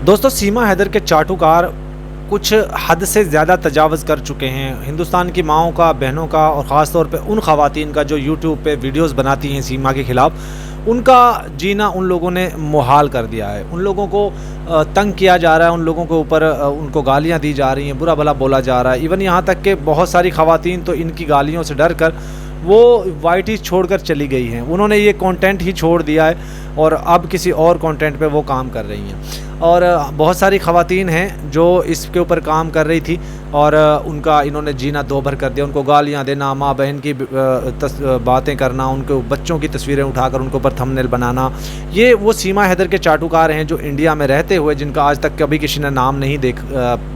दोस्तों, सीमा हैदर के चाटुकार कुछ हद से ज़्यादा तजावज़ कर चुके हैं। हिंदुस्तान की माँओं का, बहनों का और ख़ास तौर पे उन ख़वातीन का जो यूट्यूब पे वीडियोस बनाती हैं सीमा के ख़िलाफ़, उनका जीना उन लोगों ने मुहाल कर दिया है। उन लोगों को तंग किया जा रहा है, उन लोगों के ऊपर उनको गालियाँ दी जा रही हैं, बुरा भला बोला जा रहा है। इवन यहाँ तक कि बहुत सारी ख़वातीन तो इनकी गालियों से डर कर वो वाईटी छोड़कर चली गई हैं। उन्होंने ये कंटेंट ही छोड़ दिया है और अब किसी और कंटेंट पे वो काम कर रही हैं। और बहुत सारी ख़वातीन हैं जो इसके ऊपर काम कर रही थी और उनका इन्होंने जीना दो भर कर दिया। उनको गालियाँ देना, माँ बहन की बातें करना, उनके बच्चों की तस्वीरें उठाकर उनके ऊपर थंबनेल बनाना। ये वो सीमा हैदर के चाटुकार हैं जो इंडिया में रहते हुए, जिनका आज तक कभी किसी ने नाम नहीं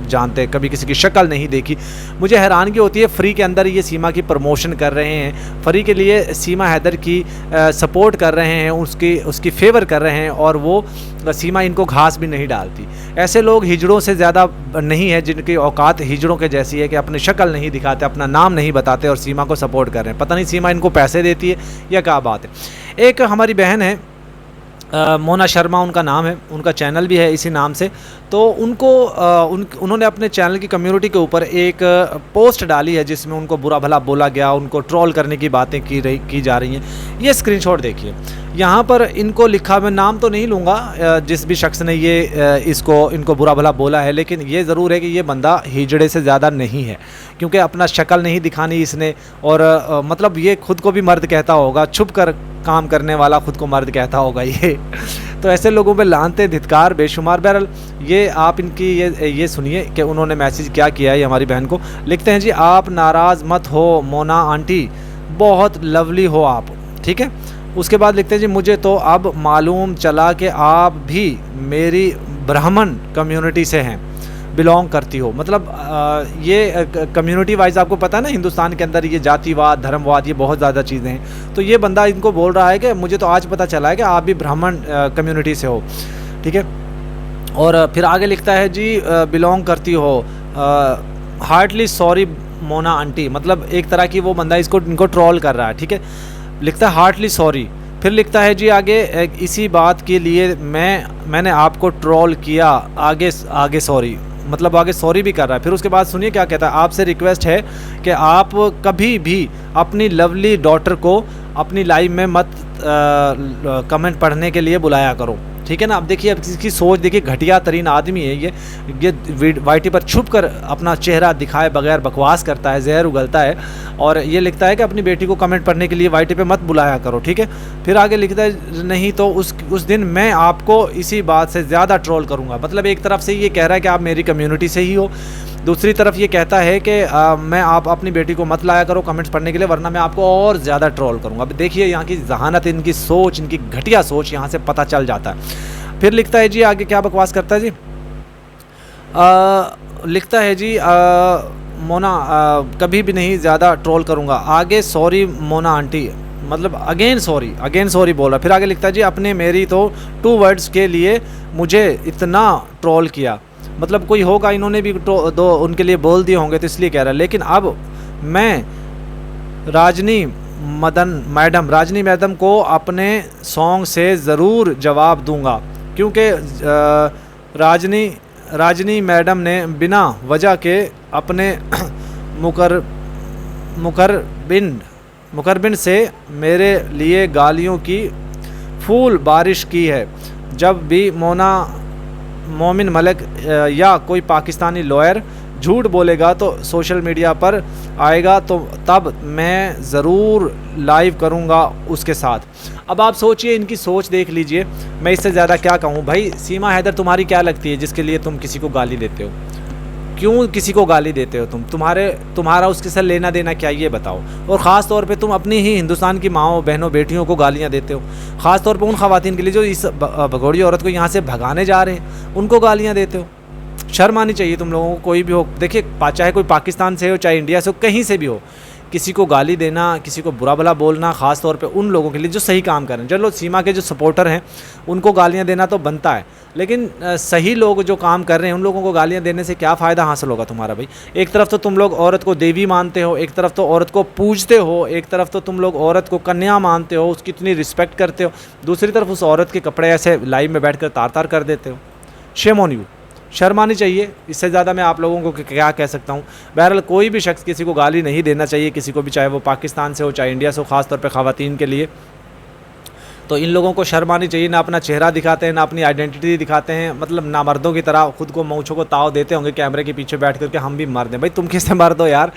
जानते, कभी किसी की शक्ल नहीं देखी। मुझे हैरानगी होती है, फ्री के अंदर ये सीमा की प्रमोशन कर रहे हैं, फ्री के लिए सीमा हैदर की सपोर्ट कर रहे हैं, उसकी फेवर कर रहे हैं और वो सीमा इनको घास भी नहीं डालती। ऐसे लोग हिजड़ों से ज़्यादा नहीं है जिनकी औकात हिजड़ों के जैसी है कि अपनी शक्ल नहीं दिखाते, अपना नाम नहीं बताते और सीमा को सपोर्ट कर रहे हैं। पता नहीं सीमा इनको पैसे देती है या क्या बात है। एक हमारी बहन है मोना शर्मा उनका नाम है, उनका चैनल भी है इसी नाम से। तो उन्होंने अपने चैनल की कम्युनिटी के ऊपर एक पोस्ट डाली है जिसमें उनको बुरा भला बोला गया, उनको ट्रोल करने की बातें की जा रही हैं। ये स्क्रीनशॉट देखिए, यहाँ पर इनको लिखा, मैं नाम तो नहीं लूँगा जिस भी शख्स ने ये इनको बुरा भला बोला है, लेकिन ये ज़रूर है कि ये बंदा हिजड़े से ज़्यादा नहीं है, क्योंकि अपना शक्ल नहीं दिखानी इसने और मतलब ये खुद को भी मर्द कहता होगा, छुप कर काम करने वाला खुद को मर्द कहता होगा ये। तो ऐसे लोगों पे लानते धिक्कार बेशुमार। बहरहाल ये आप इनकी ये सुनिए कि उन्होंने मैसेज क्या किया है हमारी बहन को। लिखते हैं जी, आप नाराज़ मत हो मोना आंटी, बहुत लवली हो आप, ठीक है। उसके बाद लिखते हैं जी, मुझे तो अब मालूम चला कि आप भी मेरी ब्राह्मण कम्युनिटी से हैं, बिलोंग करती हो। मतलब ये कम्युनिटी वाइज आपको पता है ना, हिंदुस्तान के अंदर ये जातिवाद, धर्मवाद, ये बहुत ज़्यादा चीज़ें हैं। तो ये बंदा इनको बोल रहा है कि मुझे तो आज पता चला है कि आप भी ब्राह्मण कम्युनिटी से हो, ठीक है। और फिर आगे लिखता है जी, बिलोंग करती हो, हार्टली सॉरी मोना आंटी। मतलब एक तरह की वो बंदा इनको ट्रोल कर रहा है, ठीक है। लिखता है हार्टली सॉरी। फिर लिखता है जी आगे, इसी बात के लिए मैंने आपको ट्रोल किया, आगे सॉरी, मतलब आगे सॉरी भी कर रहा है। फिर उसके बाद सुनिए क्या कहता है, आपसे रिक्वेस्ट है कि आप कभी भी अपनी लवली डॉटर को अपनी लाइव में मत कमेंट पढ़ने के लिए बुलाया करो, ठीक है ना। अब देखिए, अब इसकी सोच देखिए, घटिया तरीन आदमी है ये वाईटी पर छुप कर अपना चेहरा दिखाए बगैर बकवास करता है, जहर उगलता है और ये लिखता है कि अपनी बेटी को कमेंट पढ़ने के लिए वाईटी पे मत बुलाया करो, ठीक है। फिर आगे लिखता है, नहीं तो उस दिन मैं आपको इसी बात से ज़्यादा ट्रोल करूँगा। मतलब एक तरफ से ये कह रहा है कि आप मेरी कम्युनिटी से ही हो, दूसरी तरफ ये कहता है कि आप अपनी बेटी को मत लाया करो कमेंट्स पढ़ने के लिए, वरना मैं आपको और ज़्यादा ट्रोल करूँगा। अब देखिए यहाँ की जहानत, इनकी सोच, इनकी घटिया सोच यहाँ से पता चल जाता है। फिर लिखता है जी आगे, क्या बकवास करता है जी, लिखता है जी, मोना कभी भी नहीं ज़्यादा ट्रोल करूँगा, आगे सॉरी मोना आंटी, मतलब अगेन सॉरी बोल रहा। फिर आगे लिखता है जी, अपने मेरी तो 2 वर्ड्स के लिए मुझे इतना ट्रोल किया। मतलब कोई होगा, इन्होंने भी दो उनके लिए बोल दिए होंगे तो इसलिए कह रहा है। लेकिन अब मैं राजनी मैडम को अपने सॉन्ग से ज़रूर जवाब दूंगा, क्योंकि राजनी मैडम ने बिना वजह के अपने मुकरबिन से मेरे लिए गालियों की फूल बारिश की है। जब भी मोमिन मलिक या कोई पाकिस्तानी लॉयर झूठ बोलेगा तो सोशल मीडिया पर आएगा, तो तब मैं ज़रूर लाइव करूंगा उसके साथ। अब आप सोचिए, इनकी सोच देख लीजिए। मैं इससे ज़्यादा क्या कहूँ भाई। सीमा हैदर तुम्हारी क्या लगती है जिसके लिए तुम किसी को गाली देते हो? क्यों किसी को गाली देते हो तुम? तुम्हारा उसके साथ लेना देना क्या, ये बताओ। और ख़ास तौर पे तुम अपनी ही हिंदुस्तान की माँओं, बहनों, बेटियों को गालियाँ देते हो। ख़ास तौर पे उन ख़वातीन के लिए जो इस भगोड़ी औरत को यहाँ से भगाने जा रहे हैं, उनको गालियाँ देते हो। शर्म आनी चाहिए तुम लोगों को। कोई भी हो, देखिए, चाहे कोई पाकिस्तान से हो, चाहे इंडिया से हो, कहीं से भी हो, किसी को गाली देना, किसी को बुरा भला बोलना, ख़ास तौर पे उन लोगों के लिए जो सही काम कर रहे हैं। चलो, सीमा के जो सपोर्टर हैं उनको गालियां देना तो बनता है, लेकिन सही लोग जो काम कर रहे हैं उन लोगों को गालियां देने से क्या फ़ायदा हासिल होगा तुम्हारा भाई? एक तरफ तो तुम लोग औरत को देवी मानते हो, एक तरफ तो औरत को पूजते हो, एक तरफ तो तुम लोग औरत को कन्या मानते हो, उसकी इतनी रिस्पेक्ट करते हो, दूसरी तरफ उस औरत के कपड़े ऐसे लाइव में बैठ कर तार तार कर देते हो। शेम ऑन यू, शर्म आनी चाहिए। इससे ज़्यादा मैं आप लोगों को क्या कह सकता हूँ। बहरहाल कोई भी शख्स किसी को गाली नहीं देना चाहिए, किसी को भी, चाहे वो पाकिस्तान से हो चाहे इंडिया से हो, ख़ासतौर पर ख़वातीन के लिए। तो इन लोगों को शर्म आनी चाहिए, ना अपना चेहरा दिखाते हैं, ना अपनी आइडेंटिटी दिखाते हैं, मतलब ना मर्दों की तरह खुद को मूंछों को ताव देते होंगे कैमरे के पीछे बैठ करके हम भी मर्द हैं। भाई तुम किससे मर्द हो यार।